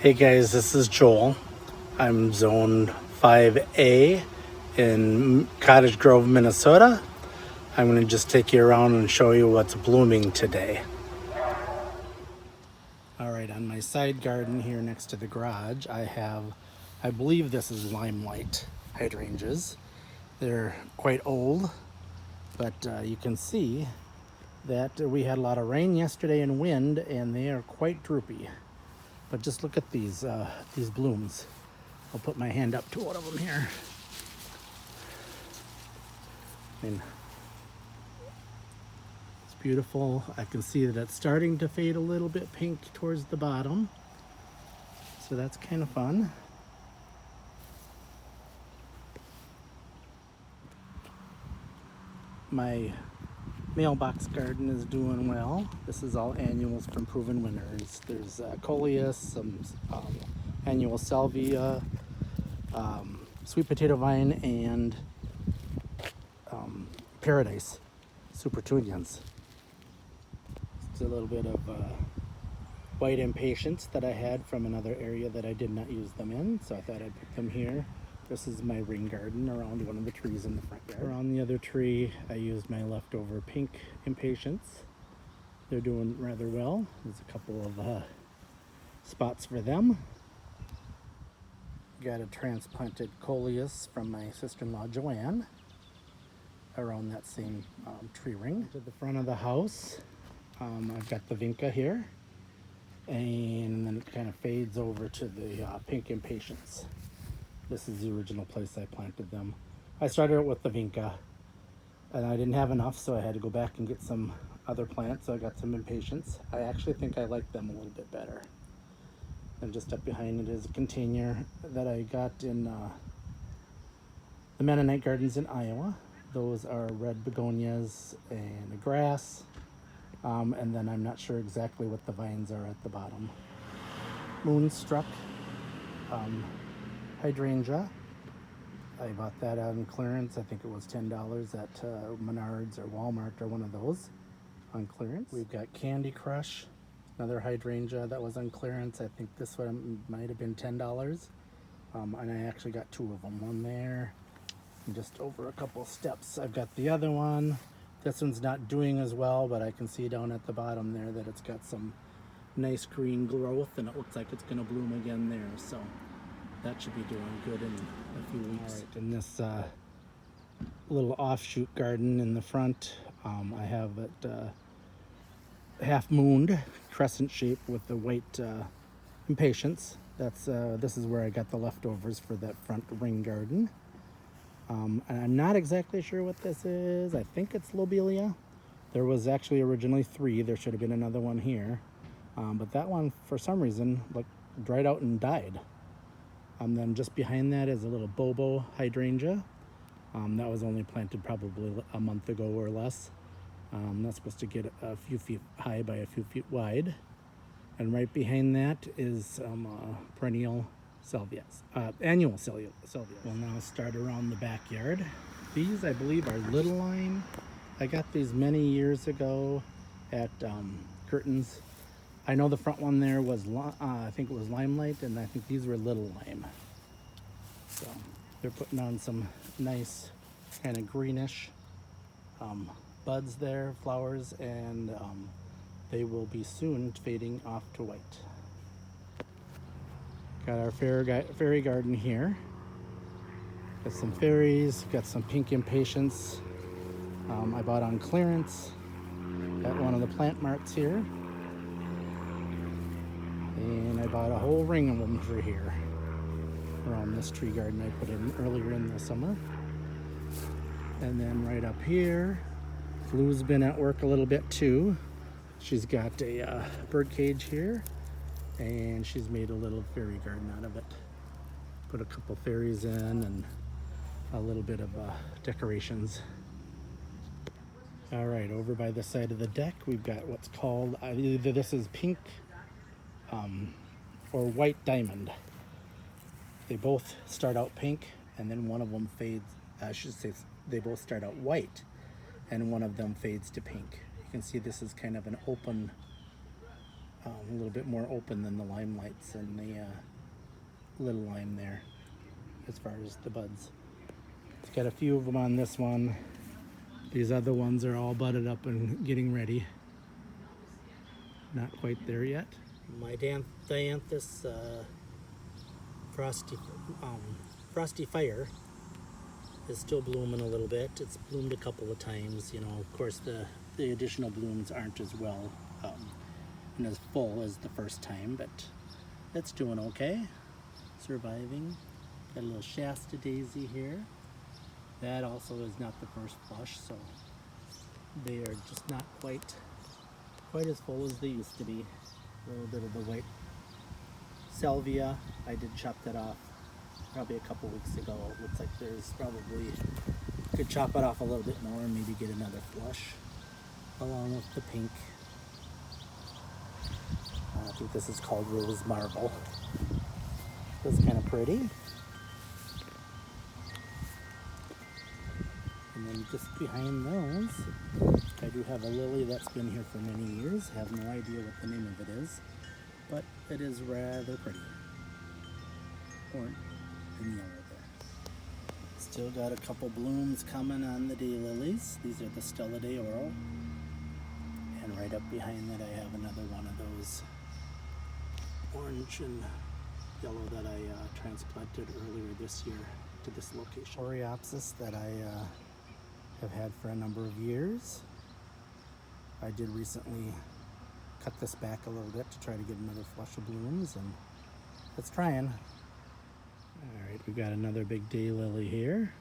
Hey guys, this is Joel. I'm zone 5A in Cottage Grove, Minnesota. I'm going to just take you around and show you what's blooming today. All right, on my side garden here next to the garage, I believe this is limelight hydrangeas. They're quite old, but you can see that we had a lot of rain yesterday and wind, and they are quite droopy. But just look at these blooms. I'll put my hand up to one of them here. And it's beautiful. I can see that it's starting to fade a little bit pink towards the bottom. So that's kind of fun. My mailbox garden is doing well. This is all annuals from Proven Winners. There's coleus, some annual salvia, sweet potato vine, and paradise supertunions. It's a little bit of white impatiens that I had from another area that I did not use them in, so I thought I'd put them here. This is my ring garden around one of the trees in the front yard. Around the other tree, I used my leftover pink impatiens. They're doing rather well. There's a couple of spots for them. Got a transplanted coleus from my sister-in-law Joanne around that same tree ring. To the front of the house, I've got the vinca here, and then it kind of fades over to the pink impatiens. This is the original place I planted them. I started out with the vinca, and I didn't have enough, so I had to go back and get some other plants. So I got some impatiens. I actually think I like them a little bit better. And just up behind it is a container that I got in the Mennonite Gardens in Iowa. Those are red begonias and a grass. And then I'm not sure exactly what the vines are at the bottom. Moonstruck hydrangea. I bought that on clearance. I think it was $10 at Menards or Walmart or one of those on clearance. We've got Candy Crush, another hydrangea that was on clearance. I think this one might have been $10. And I actually got two of them, one there and just over a couple steps. I've got the other one. This one's not doing as well, but I can see down at the bottom there that it's got some nice green growth, and it looks like it's gonna bloom again there. So that should be doing good in a few weeks. All right, in this little offshoot garden in the front, I have it half mooned, crescent shape with the white impatiens. This is where I got the leftovers for that front ring garden. And I'm not exactly sure what this is. I think it's lobelia. There was actually originally 3. There should have been another one here. But that one, for some reason, dried out and died. Then just behind that is a little bobo hydrangea. That was only planted probably a month ago or less. That's supposed to get a few feet high by a few feet wide. And right behind that is perennial salvias, annual salvias. We'll now start around the backyard. These, I believe, are little lime. I got these many years ago at Curtains. I know the front one there was, I think it was limelight, and I think these were little lime. So they're putting on some nice kind of greenish buds there, flowers, and they will be soon fading off to white. Got our fairy garden here. Got some fairies, got some pink impatiens I bought on clearance at one of the plant marts here. And I bought a whole ring of them for here around this tree garden I put in earlier in the summer. And then right up here, Blue's been at work a little bit too. She's got a bird cage here, and she's made a little fairy garden out of it. Put a couple fairies in and a little bit of decorations. All right, over by the side of the deck, we've got what's called, either this is pink or white diamond. They both start out pink, and then one of them fades. I should say they both start out white, and one of them fades to pink. You can see this is kind of an open a little bit more open than the limelights and the little lime there as far as the buds. It's got a few of them on this one. These other ones are all budded up and getting ready. Not quite there yet. My Dianthus Frosty Fire is still blooming a little bit. It's bloomed a couple of times. You know, of course the additional blooms aren't as well and as full as the first time, but it's doing okay. Surviving. Got a little Shasta daisy here. That also is not the first flush, so they are just not quite as full as they used to be. A little bit of the white salvia. I did chop that off probably a couple weeks ago. It looks like there's probably, could chop it off a little bit more and maybe get another flush along with the pink. I think this is called Rose Marble. That's kind of pretty. And then just behind those, I do have a lily that's been here for many years. I have no idea what the name of it is, but it is rather pretty. Orange and yellow there. Still got a couple blooms coming on the daylilies. These are the Stella d'Oro. And right up behind that I have another one of those orange and yellow that I transplanted earlier this year to this location. Coreopsis that I have had for a number of years. I did recently cut this back a little bit to try to get another flush of blooms, and it's trying. All right, we've got another big daylily here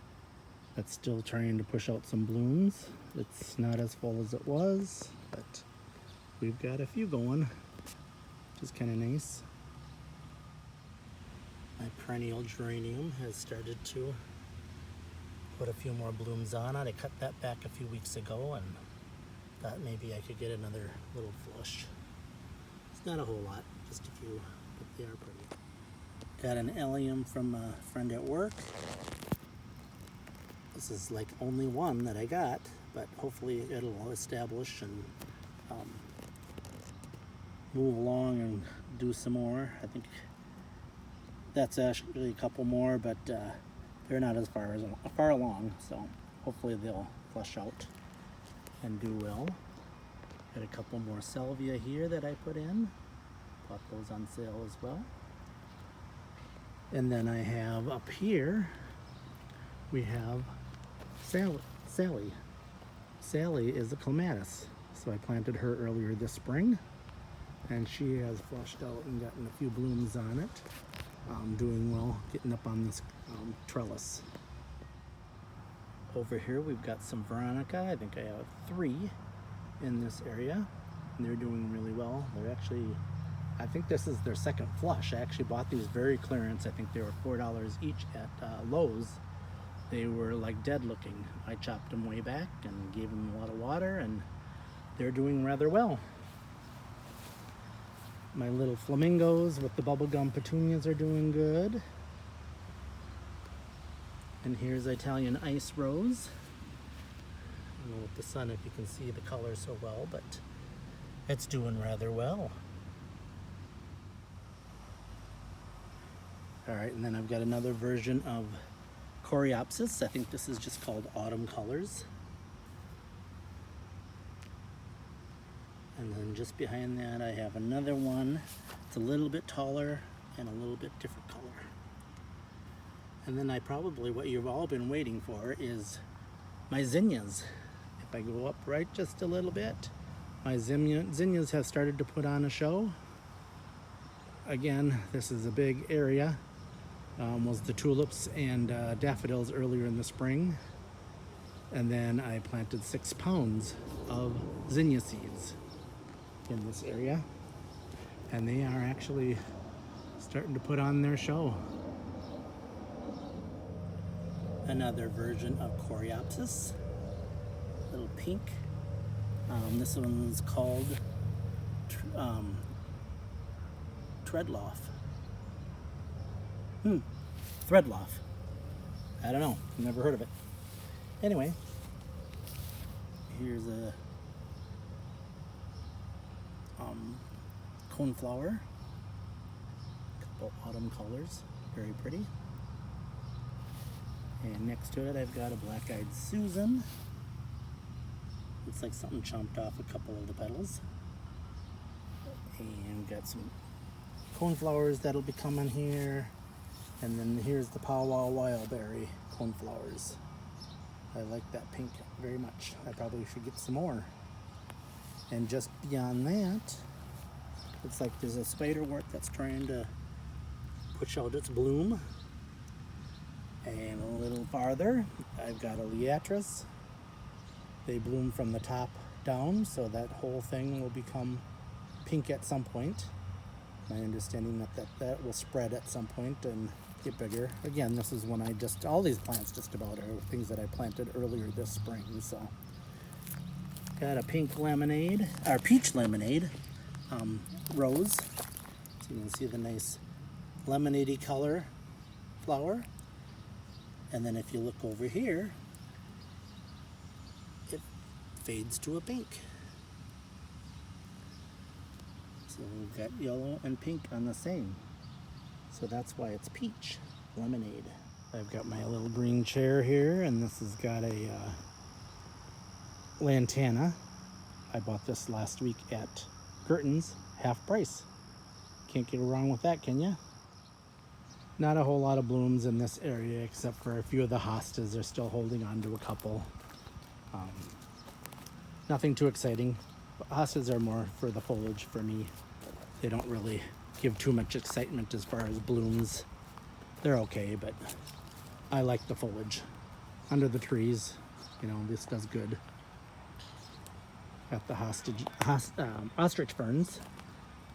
that's still trying to push out some blooms. It's not as full as it was, but we've got a few going, which is kind of nice. My perennial geranium has started to put a few more blooms on it. I cut that back a few weeks ago and thought maybe I could get another little flush. It's not a whole lot, just a few, but they are pretty. Got an allium from a friend at work. This is like only one that I got, but hopefully it'll establish and move along and do some more. I think that's actually a couple more, but they're not as far along, so hopefully they'll flush out and do well. Got a couple more salvia here that I put in. Bought those on sale as well. And then I have up here, we have Sally. Sally is a clematis. So I planted her earlier this spring, and she has flushed out and gotten a few blooms on it. Doing well, getting up on this trellis. Over here we've got some Veronica. I think I have 3 in this area, and they're doing really well. They're actually, I think this is their second flush. I actually bought these very clearance. I think they were $4 each at Lowe's. They were like dead looking. I chopped them way back and gave them a lot of water, and they're doing rather well. My little flamingos with the bubblegum petunias are doing good. And here's Italian ice rose. I don't know with the sun if you can see the color so well, but it's doing rather well. All right, and then I've got another version of Coreopsis. I think this is just called Autumn Colors. And then just behind that I have another one. It's a little bit taller and a little bit different color. And then what you've all been waiting for is my zinnias. If I go up right just a little bit, my zinnias have started to put on a show. Again, this is a big area. Was the tulips and daffodils earlier in the spring. And then I planted 6 pounds of zinnia seeds in this area, and they are actually starting to put on their show. Another version of Coreopsis, little pink. This one is called Threadloff. Threadloff. I don't know, never heard of it. Anyway, here's a coneflower. Couple autumn colors, very pretty. And next to it I've got a black-eyed Susan. Looks like something chomped off a couple of the petals. And got some coneflowers that'll be coming here. And then here's the powwow wildberry coneflowers. I like that pink very much. I probably should get some more. And just beyond that, looks like there's a spiderwort that's trying to push out its bloom. And a little farther, I've got a Liatris. They bloom from the top down, so that whole thing will become pink at some point. My understanding that will spread at some point and get bigger. Again, this is when all these plants just about are things that I planted earlier this spring. So, got a pink lemonade, or peach lemonade rose. So you can see the nice lemonade-y color flower. And then if you look over here, it fades to a pink. So we've got yellow and pink on the same. So that's why it's peach lemonade. I've got my little green chair here, and this has got a lantana. I bought this last week at Curtains, half price. Can't get wrong with that, can ya? Not a whole lot of blooms in this area, except for a few of the hostas are still holding on to a couple. Nothing too exciting. Hostas are more for the foliage for me. They don't really give too much excitement as far as blooms. They're okay, but I like the foliage. Under the trees, this does good. Got the ostrich ferns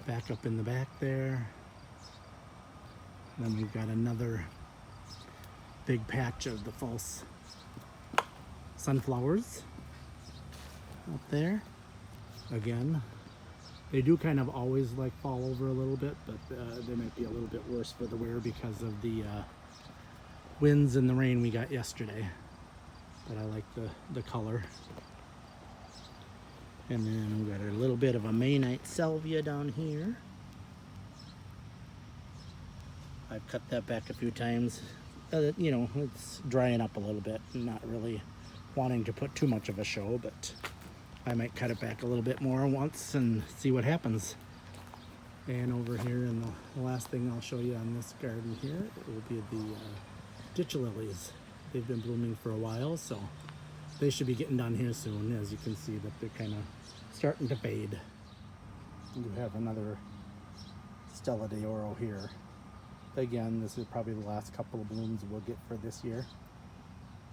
back up in the back there. Then we've got another big patch of the false sunflowers up there. Again, they do kind of always fall over a little bit, but they might be a little bit worse for the wear because of the winds and the rain we got yesterday. But I like the color. And then we've got a little bit of a Maynite salvia down here. I've cut that back a few times. It's drying up a little bit. I'm not really wanting to put too much of a show, but I might cut it back a little bit more once and see what happens. And over here, and the last thing I'll show you on this garden here will be the ditch lilies. They've been blooming for a while, so they should be getting done here soon. As you can see, that they're kind of starting to fade. You have another Stella de Oro here. Again, this is probably the last couple of blooms we'll get for this year.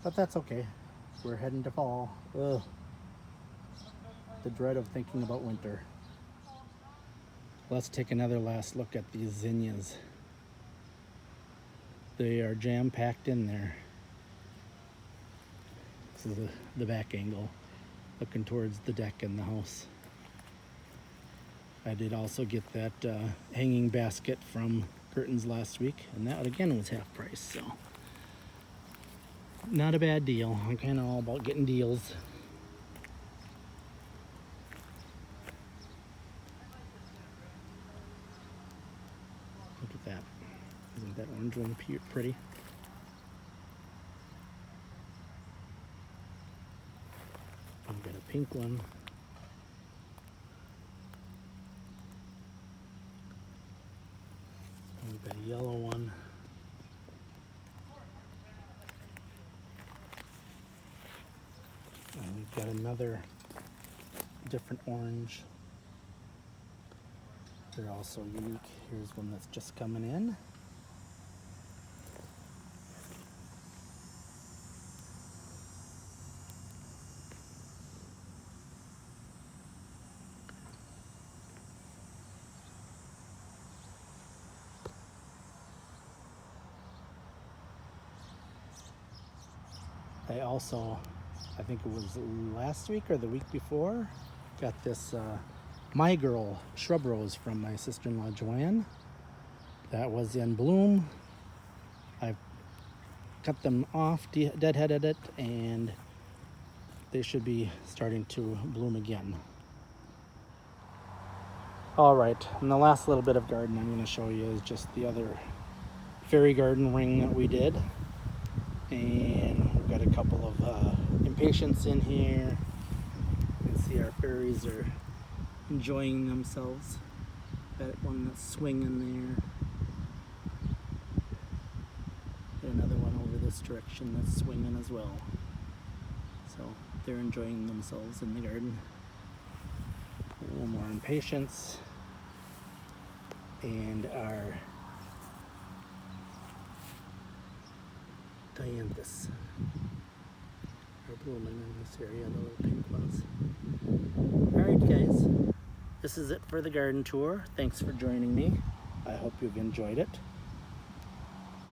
But that's okay. We're heading to fall. Ugh. The dread of thinking about winter. Let's take another last look at these zinnias. They are jam-packed in there. This is the back angle, looking towards the deck and the house. I did also get that hanging basket from Curtains last week, and that again was half price, so not a bad deal. I'm kind of all about getting deals. Look at that. Isn't that orange one pretty? I've got a pink one. We've got a yellow one. And we've got another different orange. They're also unique. Here's one that's just coming in. I think it was last week or the week before, got this My Girl shrub rose from my sister-in-law Joanne. That was in bloom. I've cut them off, deadheaded it, and they should be starting to bloom again. All right, and the last little bit of garden I'm going to show you is just the other fairy garden ring that we did. And we've got a couple of impatiens in here. You can see our fairies are enjoying themselves. Got one that's swinging there. Got another one over this direction that's swinging as well. So they're enjoying themselves in the garden. A little more impatiens. And our dianthus are blooming in this area, the little pink ones. Alright guys, this is it for the garden tour. Thanks for joining me. I hope you've enjoyed it.